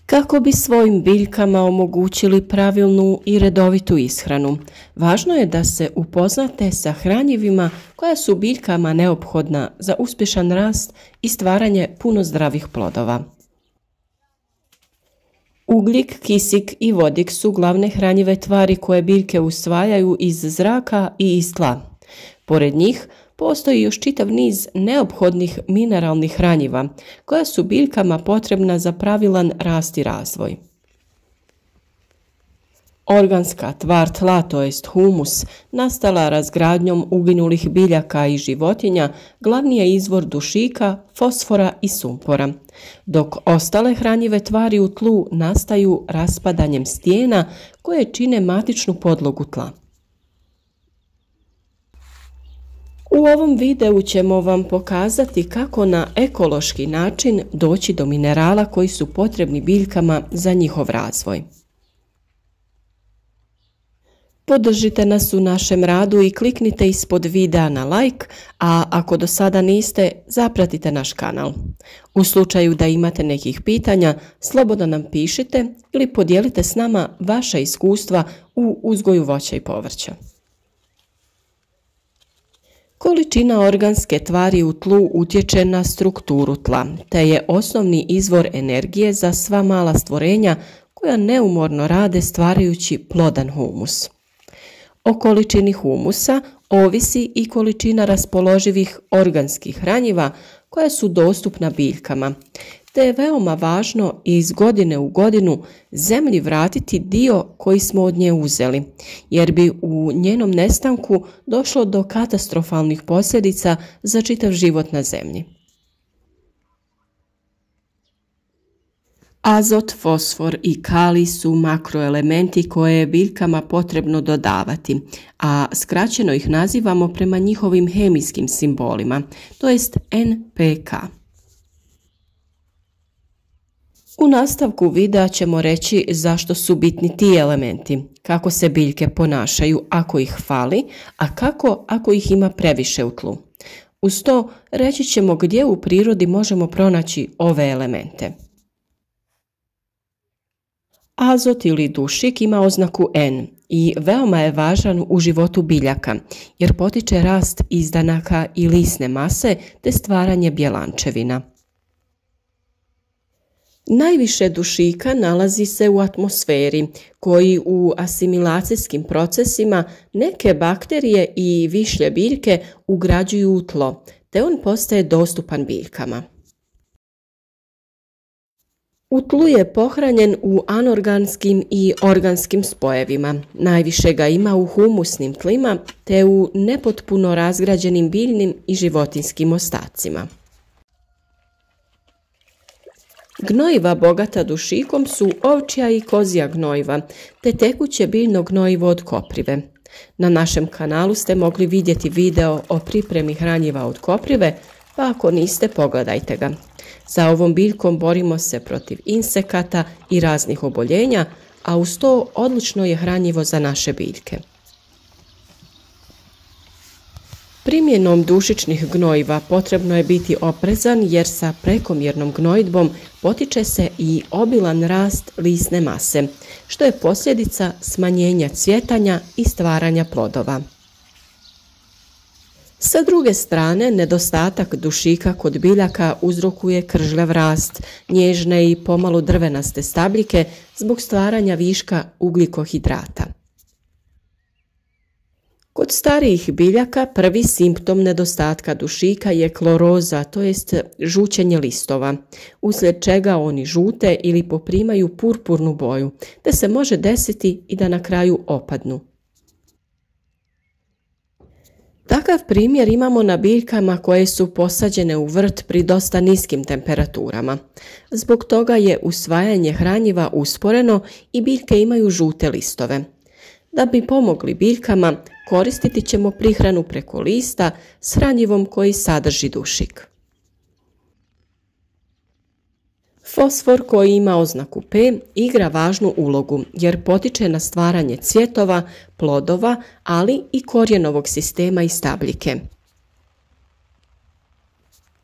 Kako bi svojim biljkama omogućili pravilnu i redovitu ishranu, važno je da se upoznate sa hranjivima koja su biljkama neophodna za uspješan rast i stvaranje puno zdravih plodova. Ugljik, kisik i vodik su glavne hranjive tvari koje biljke usvajaju iz zraka i iz tla. Pored njih postoji još čitav niz neophodnih mineralnih hranjiva koja su biljkama potrebna za pravilan rast i razvoj. Organska tvar tla, to jest humus, nastala razgradnjom uginulih biljaka i životinja, glavni je izvor dušika, fosfora i sumpora, dok ostale hranjive tvari u tlu nastaju raspadanjem stijena koje čine matičnu podlogu tla. U ovom videu ćemo vam pokazati kako na ekološki način doći do minerala koji su potrebni biljkama za njihov razvoj. Podržite nas u našem radu i kliknite ispod videa na like, a ako do sada niste, zapratite naš kanal. U slučaju da imate nekih pitanja, slobodno nam pišite ili podijelite s nama vaša iskustva u uzgoju voća i povrća. Količina organske tvari u tlu utječe na strukturu tla, te je osnovni izvor energije za sva mala stvorenja koja neumorno rade stvarajući plodan humus. O količini humusa ovisi i količina raspoloživih organskih hranjiva koja su dostupna biljkama, te je veoma važno iz godine u godinu zemlji vratiti dio koji smo od nje uzeli, jer bi u njenom nestanku došlo do katastrofalnih posljedica za čitav život na zemlji. Azot, fosfor i kalij su makroelementi koje je biljkama potrebno dodavati, a skraćeno ih nazivamo prema njihovim hemijskim simbolima, to jest NPK. U nastavku videa ćemo reći zašto su bitni ti elementi, kako se biljke ponašaju ako ih fali, a kako ako ih ima previše u tlu. Uz to reći ćemo gdje u prirodi možemo pronaći ove elemente. Azot ili dušik ima oznaku N i veoma je važan u životu biljaka jer potiče rast izdanaka i lisne mase te stvaranje bjelančevina. Najviše dušika nalazi se u atmosferi, koji u asimilacijskim procesima neke bakterije i višlje biljke ugrađuju u tlo, te on postaje dostupan biljkama. U tlu je pohranjen u anorganskim i organskim spojevima. Najviše ga ima u humusnim tlima te u nepotpuno razgrađenim biljnim i životinjskim ostacima. Gnojiva bogata dušikom su ovčja i kozja gnojiva, te tekuće biljno gnojivo od koprive. Na našem kanalu ste mogli vidjeti video o pripremi hranjiva od koprive, pa ako niste, pogledajte ga. Sa ovom biljkom borimo se protiv insekata i raznih oboljenja, a uz to odlično je hranjivo za naše biljke. Primjenom dušičnih gnojiva potrebno je biti oprezan jer sa prekomjernom gnojidbom potiče se i obilan rast lisne mase, što je posljedica smanjenja cvjetanja i stvaranja plodova. Sa druge strane, nedostatak dušika kod biljaka uzrokuje kržljav rast, nježne i pomalo drvenaste stabljike zbog stvaranja viška ugljikohidrata. Kod starijih biljaka prvi simptom nedostatka dušika je kloroza, to jest žućenje listova, uslijed čega oni žute ili poprimaju purpurnu boju, te se može desiti i da na kraju opadnu. Takav primjer imamo na biljkama koje su posađene u vrt pri dosta niskim temperaturama. Zbog toga je usvajanje hranjiva usporeno i biljke imaju žute listove. Da bi pomogli biljkama, koristiti ćemo prihranu preko lista s hranjivom koji sadrži dušik. Fosfor koji ima oznaku P igra važnu ulogu jer potiče na stvaranje cvjetova, plodova, ali i korijenovog sistema i stabljike.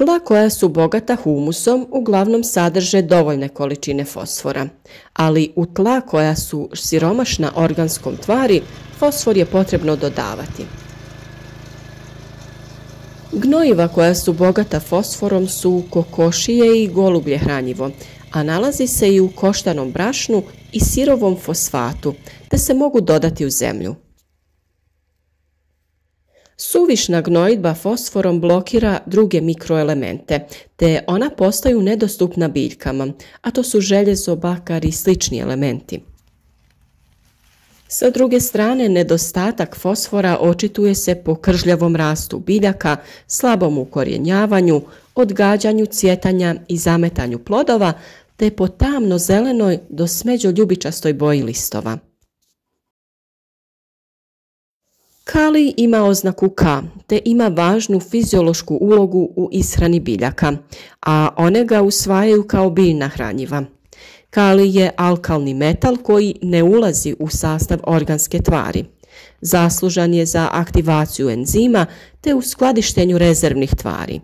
Tla koja su bogata humusom uglavnom sadrže dovoljne količine fosfora, ali u tla koja su siromašna organskom tvari, fosfor je potrebno dodavati. Gnojiva koja su bogata fosforom su kokošije i golublje hranjivo, a nalazi se i u koštanom brašnu i sirovom fosfatu, te se mogu dodati u zemlju. Suvišna gnojidba fosforom blokira druge mikroelemente, te ona postaju nedostupna biljkama, a to su željezo, bakar i slični elementi. Sa druge strane, nedostatak fosfora očituje se po kržljavom rastu biljaka, slabom ukorjenjavanju, odgađanju cvjetanja i zametanju plodova, te po tamno-zelenoj do smeđo ljubičastoj boji listova. Kalij ima oznaku K, te ima važnu fiziološku ulogu u ishrani biljaka, a one ga usvajaju kao biljna hranjiva. Kalij je alkalni metal koji ne ulazi u sastav organske tvari. Zaslužan je za aktivaciju enzima te u skladištenju rezervnih tvari.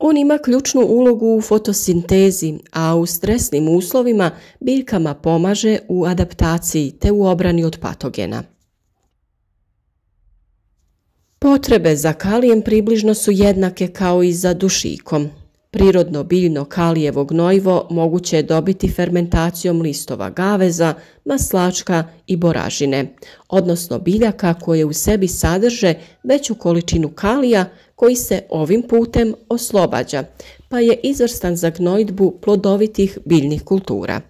On ima ključnu ulogu u fotosintezi, a u stresnim uslovima biljkama pomaže u adaptaciji te u obrani od patogena. Potrebe za kalijem približno su jednake kao i za dušikom. Prirodno biljno kalijevo gnojivo moguće je dobiti fermentacijom listova gaveza, maslačka i boražine, odnosno biljaka koje u sebi sadrže veću količinu kalija koji se ovim putem oslobađa, pa je izvrstan za gnojidbu plodovitih biljnih kultura.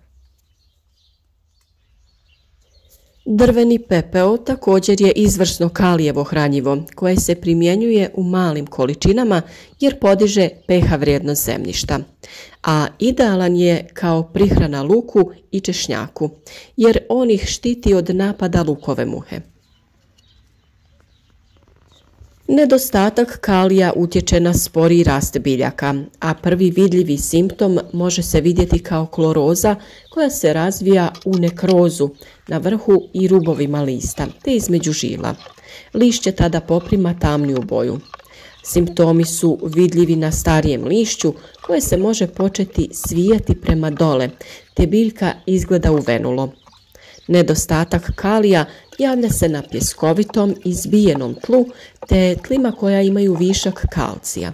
Drveni pepeo također je izvrsno kalijevo hranjivo koje se primjenjuje u malim količinama jer podiže pH vrijednost zemljišta, a idealan je kao prihrana luku i češnjaku jer on ih štiti od napada lukove muhe. Nedostatak kalija utječe na sporiji rast biljaka, a prvi vidljivi simptom može se vidjeti kao kloroza koja se razvija u nekrozu na vrhu i rubovima lista te između žila. Lišće tada poprima tamniju boju. Simptomi su vidljivi na starijem lišću koje se može početi svijati prema dole, te biljka izgleda uvenulo. Nedostatak kalija javlja se na pjeskovitom i zbijenom tlu te tlima koja imaju višak kalcija.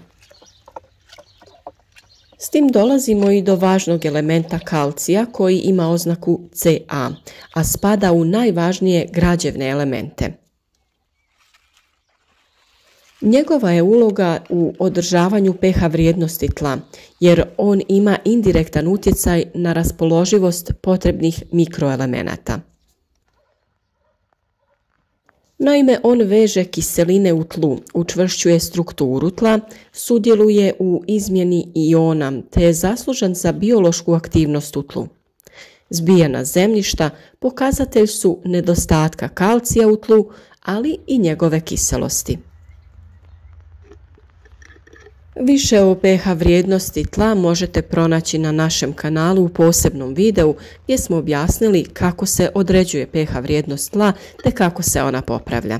S tim dolazimo i do važnog elementa kalcija koji ima oznaku Ca, a spada u najvažnije građevne elemente. Njegova je uloga u održavanju pH vrijednosti tla, jer on ima indirektan utjecaj na raspoloživost potrebnih mikroelemenata. Naime, on veže kiseline u tlu, učvršćuje strukturu tla, sudjeluje u izmjeni iona te je zaslužan za biološku aktivnost u tlu. Zbijena zemljišta pokazatelj su nedostatka kalcija u tlu, ali i njegove kiselosti. Više o pH vrijednosti tla možete pronaći na našem kanalu u posebnom videu gdje smo objasnili kako se određuje pH vrijednost tla te kako se ona popravlja.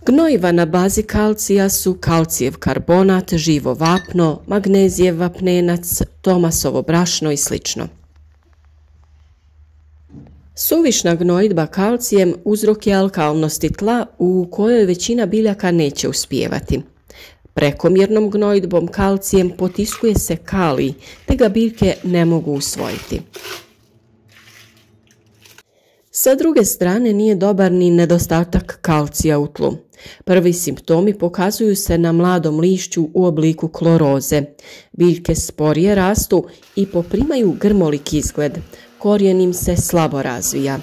Gnojiva na bazi kalcija su kalcijev karbonat, živo vapno, magnezijev vapnenac, Tomasovo brašno i sl. Suvišna gnojidba kalcijem uzrok je alkalnosti tla u kojoj većina biljaka neće uspijevati. Prekomjernom gnojidbom kalcijem potiskuje se kalij, te ga biljke ne mogu usvojiti. Sa druge strane nije dobar ni nedostatak kalcija u tlu. Prvi simptomi pokazuju se na mladom lišću u obliku kloroze. Biljke sporije rastu i poprimaju grmolik izgled. Korijen im se slabo razvija.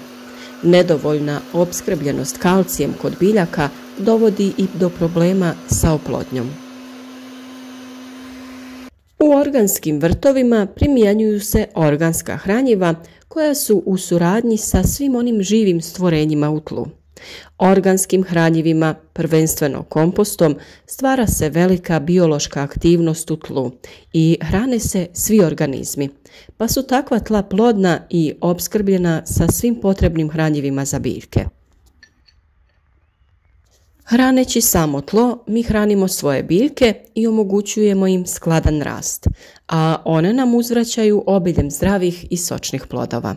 Nedovoljna opskrbljenost kalcijem kod biljaka dovodi i do problema sa oplodnjom. U organskim vrtovima primjenjuju se organska hranjiva koja su u suradnji sa svim onim živim stvorenjima u tlu. Organskim hranjivima, prvenstveno kompostom, stvara se velika biološka aktivnost u tlu i hrane se svi organizmi, pa su takva tla plodna i opskrbljena sa svim potrebnim hranjivima za biljke. Hraneći samo tlo, mi hranimo svoje biljke i omogućujemo im skladan rast, a one nam uzvraćaju obiljem zdravih i sočnih plodova.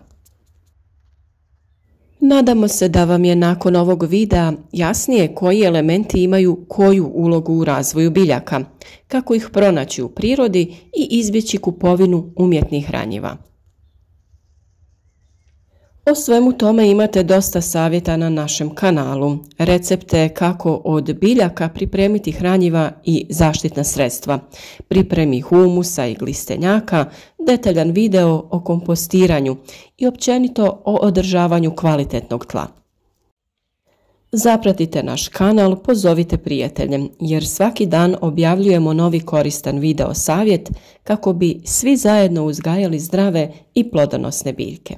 Nadamo se da vam je nakon ovog videa jasnije koji elementi imaju koju ulogu u razvoju biljaka, kako ih pronaći u prirodi i izbjeći kupovinu umjetnih hranjiva. O svemu tome imate dosta savjeta na našem kanalu, recepte kako od biljaka pripremiti hranjiva i zaštitna sredstva, pripremi humusa i glistenjaka, detaljan video o kompostiranju i općenito o održavanju kvalitetnog tla. Zapratite naš kanal, pozovite prijatelje, jer svaki dan objavljujemo novi koristan video savjet kako bi svi zajedno uzgajali zdrave i plodonosne biljke.